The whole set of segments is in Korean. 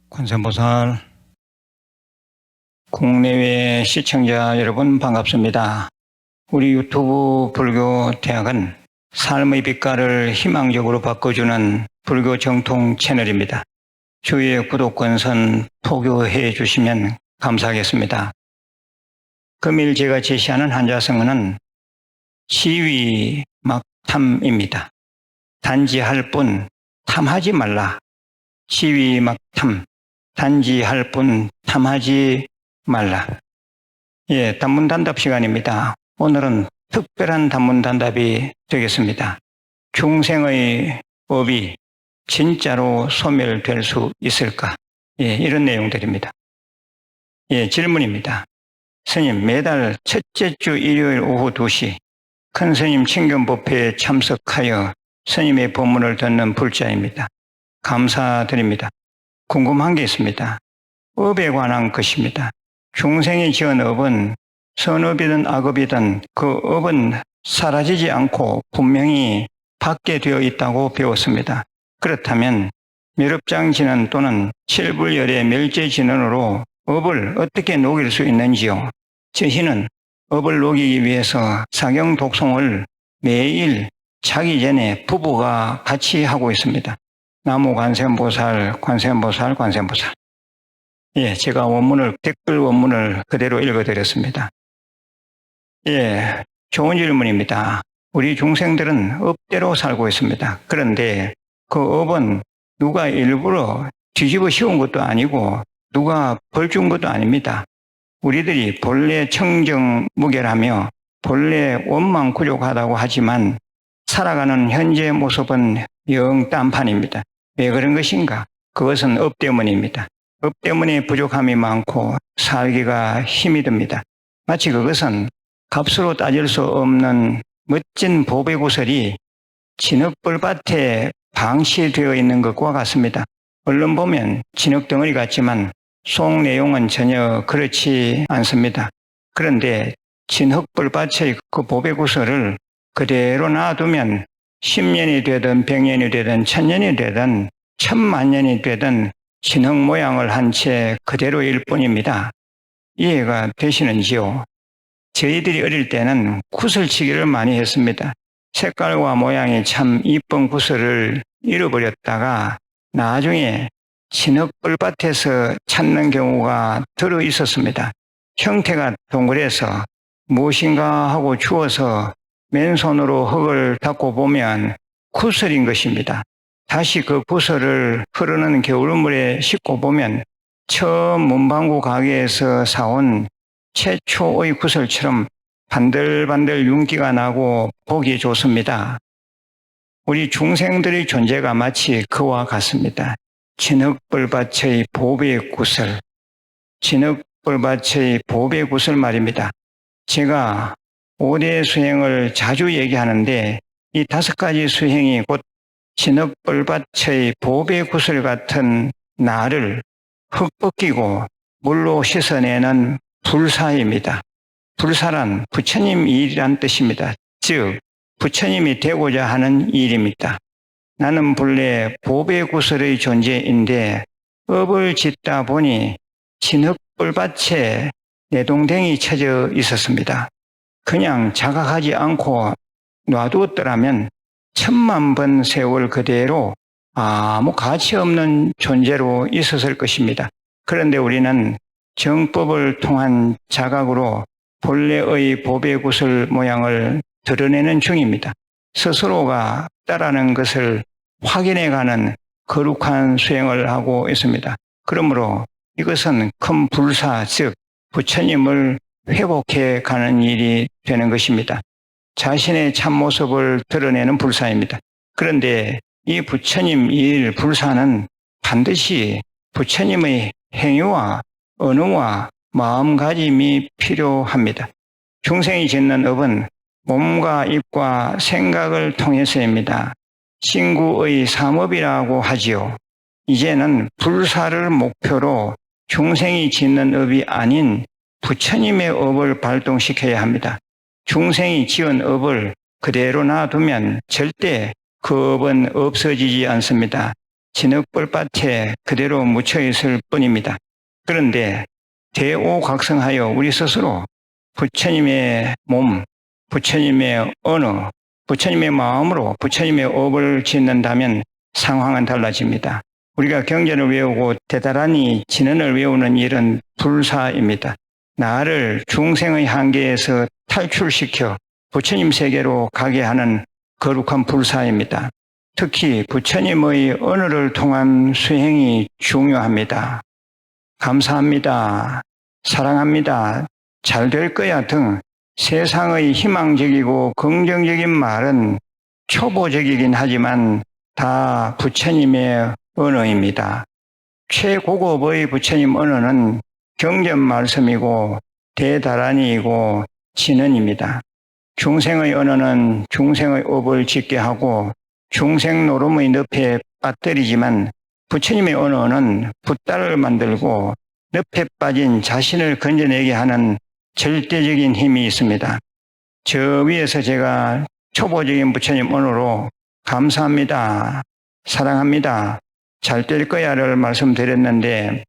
관세음보살, 국내외 시청자 여러분 반갑습니다. 우리 유튜브 불교대학은 삶의 빛깔을 희망적으로 바꿔주는 불교 정통 채널입니다. 주위의 구독권선 포교해 주시면 감사하겠습니다. 금일 제가 제시하는 한자성어는 시위막탐입니다. 단지 할 뿐 탐하지 말라. 시위막탐. 단지 할 뿐 탐하지 말라. 단문단답 시간입니다. 오늘은 특별한 단문단답이 되겠습니다. 중생의 업이 진짜로 소멸될 수 있을까? 이런 내용들입니다. 질문입니다. 스님, 매달 첫째 주 일요일 오후 2시 큰 스님 친견법회에 참석하여 스님의 법문을 듣는 불자입니다. 감사드립니다. 궁금한 게 있습니다. 업에 관한 것입니다. 중생이 지은 업은 선업이든 악업이든 그 업은 사라지지 않고 분명히 받게 되어 있다고 배웠습니다. 그렇다면 멸업장진언 또는 칠불열의 멸제진언으로 업을 어떻게 녹일 수 있는지요? 저희는 업을 녹이기 위해서 사경독송을 매일 자기 전에 부부가 같이 하고 있습니다. 나무 관세음보살, 관세음보살, 관세음보살. 제가 댓글 원문을 그대로 읽어드렸습니다. 좋은 질문입니다. 우리 중생들은 업대로 살고 있습니다. 그런데 그 업은 누가 일부러 뒤집어 씌운 것도 아니고 누가 벌 준 것도 아닙니다. 우리들이 본래 청정무결하며 본래 원망구족하다고 하지만 살아가는 현재 모습은 영 딴판입니다. 왜 그런 것인가? 그것은 업 때문입니다. 업 때문에 부족함이 많고 살기가 힘이 듭니다. 마치 그것은 값으로 따질 수 없는 멋진 보배구슬이 진흙불밭에 방치되어 있는 것과 같습니다. 얼른 보면 진흙덩어리 같지만 속 내용은 전혀 그렇지 않습니다. 그런데 진흙불밭의 그 보배구슬을 그대로 놔두면 10년이 되든 100년이 되든 1000년이 되든 1000만년이 되든 진흙 모양을 한 채 그대로일 뿐입니다. 이해가 되시는지요? 저희들이 어릴 때는 구슬치기를 많이 했습니다. 색깔과 모양이 참 이쁜 구슬을 잃어버렸다가 나중에 진흙불밭에서 찾는 경우가 들어 있었습니다. 형태가 동그래서 무엇인가 하고 주워서 맨손으로 흙을 닦고 보면 구슬인 것입니다. 다시 그 구슬을 흐르는 겨울물에 싣고 보면 처음 문방구 가게에서 사온 최초의 구슬처럼 반들반들 윤기가 나고 보기 좋습니다. 우리 중생들의 존재가 마치 그와 같습니다. 진흙불밭의 보배구슬, 진흙불밭의 보배구슬 말입니다. 제가 5대 수행을 자주 얘기하는데 이 5가지 수행이 곧 진흙불밭의 보배구슬 같은 나를 흙 벗기고 물로 씻어내는 불사입니다. 불사란 부처님 일이란 뜻입니다. 즉 부처님이 되고자 하는 일입니다. 나는 본래 보배구슬의 존재인데 업을 짓다 보니 진흙불밭에 내동댕이 쳐져 있었습니다. 그냥 자각하지 않고 놔두었더라면 1000만 번 세월 그대로 아무 가치 없는 존재로 있었을 것입니다. 그런데 우리는 정법을 통한 자각으로 본래의 보배구슬 모양을 드러내는 중입니다. 스스로가 없다라는 것을 확인해가는 거룩한 수행을 하고 있습니다. 그러므로 이것은 큰 불사, 즉 부처님을 회복해 가는 일이 되는 것입니다. 자신의 참모습을 드러내는 불사입니다. 그런데 이 부처님 일 불사는 반드시 부처님의 행위와 언어와 마음가짐이 필요합니다. 중생이 짓는 업은 몸과 입과 생각을 통해서입니다. 신구의 삼업이라고 하지요. 이제는 불사를 목표로 중생이 짓는 업이 아닌 부처님의 업을 발동시켜야 합니다. 중생이 지은 업을 그대로 놔두면 절대 그 업은 없어지지 않습니다. 진흙벌밭에 그대로 묻혀있을 뿐입니다. 그런데 대오각성하여 우리 스스로 부처님의 몸, 부처님의 언어, 부처님의 마음으로 부처님의 업을 짓는다면 상황은 달라집니다. 우리가 경전을 외우고 대다라니 진언을 외우는 일은 불사입니다. 나를 중생의 한계에서 탈출시켜 부처님 세계로 가게 하는 거룩한 불사입니다. 특히 부처님의 언어를 통한 수행이 중요합니다. 감사합니다. 사랑합니다. 잘 될 거야 등 세상의 희망적이고 긍정적인 말은 초보적이긴 하지만 다 부처님의 언어입니다. 최고급의 부처님 언어는 경전 말씀이고 대다라니이고 진언입니다. 중생의 언어는 중생의 업을 짓게 하고 중생 노름의 늪에 빠뜨리지만 부처님의 언어는 붓달을 만들고 늪에 빠진 자신을 건져내게 하는 절대적인 힘이 있습니다. 저 위에서 제가 초보적인 부처님 언어로 감사합니다. 사랑합니다. 잘 될 거야를 말씀드렸는데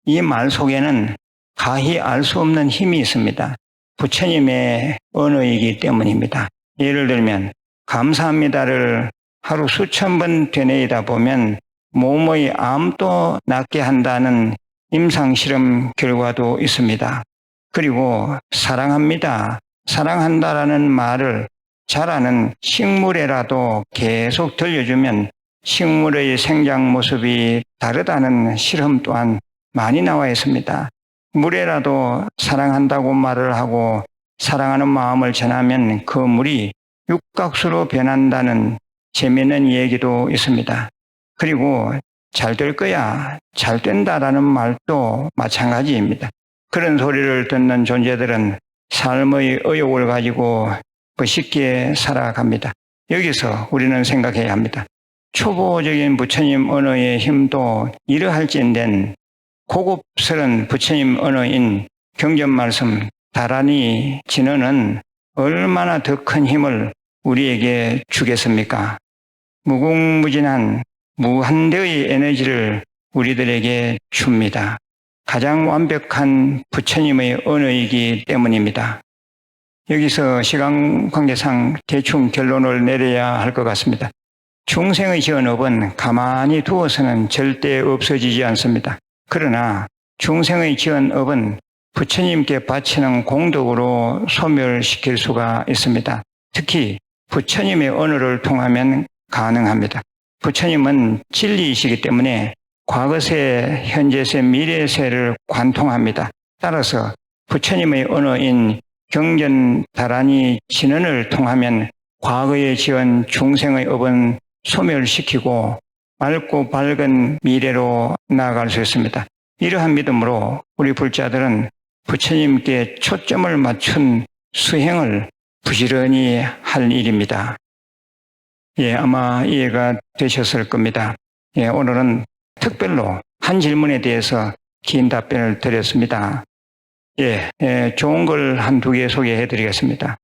이 말 속에는 가히 알 수 없는 힘이 있습니다. 부처님의 언어이기 때문입니다. 예를 들면 감사합니다를 하루 수천 번 되뇌이다 보면 몸의 암도 낫게 한다는 임상실험 결과도 있습니다. 그리고 사랑합니다, 사랑한다라는 말을 잘하는 식물에라도 계속 들려주면 식물의 생장 모습이 다르다는 실험 또한 많이 나와 있습니다. 물에라도 사랑한다고 말을 하고 사랑하는 마음을 전하면 그 물이 육각수로 변한다는 재미있는 얘기도 있습니다. 그리고 잘 될 거야, 잘 된다라는 말도 마찬가지입니다. 그런 소리를 듣는 존재들은 삶의 의욕을 가지고 쉽게 살아갑니다. 여기서 우리는 생각해야 합니다. 초보적인 부처님 언어의 힘도 이러할진된 고급스런 부처님 언어인 경전 말씀 다라니 진언은 얼마나 더 큰 힘을 우리에게 주겠습니까? 무궁무진한 무한대의 에너지를 우리들에게 줍니다. 가장 완벽한 부처님의 언어이기 때문입니다. 여기서 시간 관계상 대충 결론을 내려야 할 것 같습니다. 중생의 지은 업은 가만히 두어서는 절대 없어지지 않습니다. 그러나 중생의 지은 업은 부처님께 바치는 공덕으로 소멸시킬 수가 있습니다. 특히 부처님의 언어를 통하면 가능합니다. 부처님은 진리이시기 때문에 과거세, 현재세, 미래세를 관통합니다. 따라서 부처님의 언어인 경전 다라니 진언을 통하면 과거에 지은 중생의 업은 소멸시키고 맑고 밝은 미래로 나아갈 수 있습니다. 이러한 믿음으로 우리 불자들은 부처님께 초점을 맞춘 수행을 부지런히 할 일입니다. 아마 이해가 되셨을 겁니다. 오늘은 특별로 한 질문에 대해서 긴 답변을 드렸습니다. 좋은 걸 한두 개 소개해 드리겠습니다.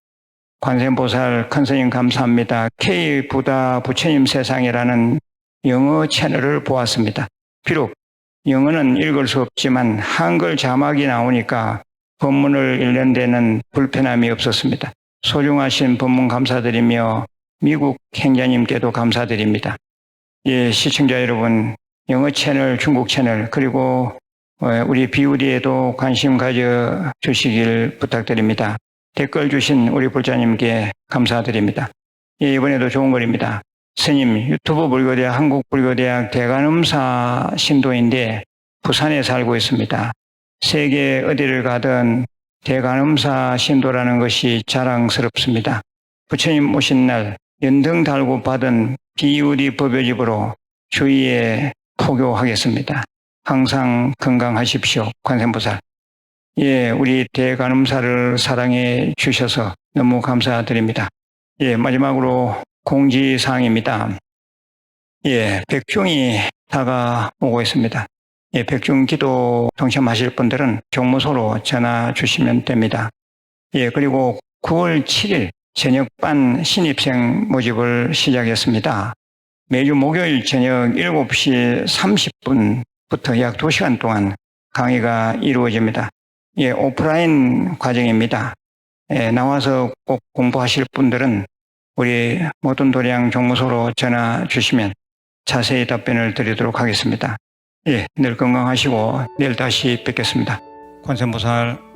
관세음보살 큰스님 감사합니다. K부다 부처님 세상이라는 영어 채널을 보았습니다. 비록 영어는 읽을 수 없지만 한글 자막이 나오니까 본문을 읽는 데는 불편함이 없었습니다. 소중하신 본문 감사드리며 미국 행자님께도 감사드립니다. 시청자 여러분, 영어 채널, 중국 채널, 그리고 우리 비우리에도 관심 가져주시길 부탁드립니다. 댓글 주신 우리 불자님께 감사드립니다. 이번에도 좋은 글입니다. 스님, 유튜브 불교대학 한국불교대학 대관음사 신도인데 부산에 살고 있습니다. 세계 어디를 가든 대관음사 신도라는 것이 자랑스럽습니다. 부처님 오신 날 연등 달고 받은 비우리 법요집으로 주위에 포교하겠습니다. 항상 건강하십시오. 관세음보살. 우리 대관음사를 사랑해 주셔서 너무 감사드립니다. 마지막으로 공지사항입니다. 백중이 다가오고 있습니다. 예, 백중기도 동참하실 분들은 종무소로 전화 주시면 됩니다. 예, 그리고 9월 7일 저녁반 신입생 모집을 시작했습니다. 매주 목요일 저녁 7시 30분부터 약 2시간 동안 강의가 이루어집니다. 예, 오프라인 과정입니다. 예, 나와서 꼭 공부하실 분들은 우리 모든 도량 종무소로 전화 주시면 자세히 답변을 드리도록 하겠습니다. 예, 늘 건강하시고 내일 다시 뵙겠습니다. 관세음보살.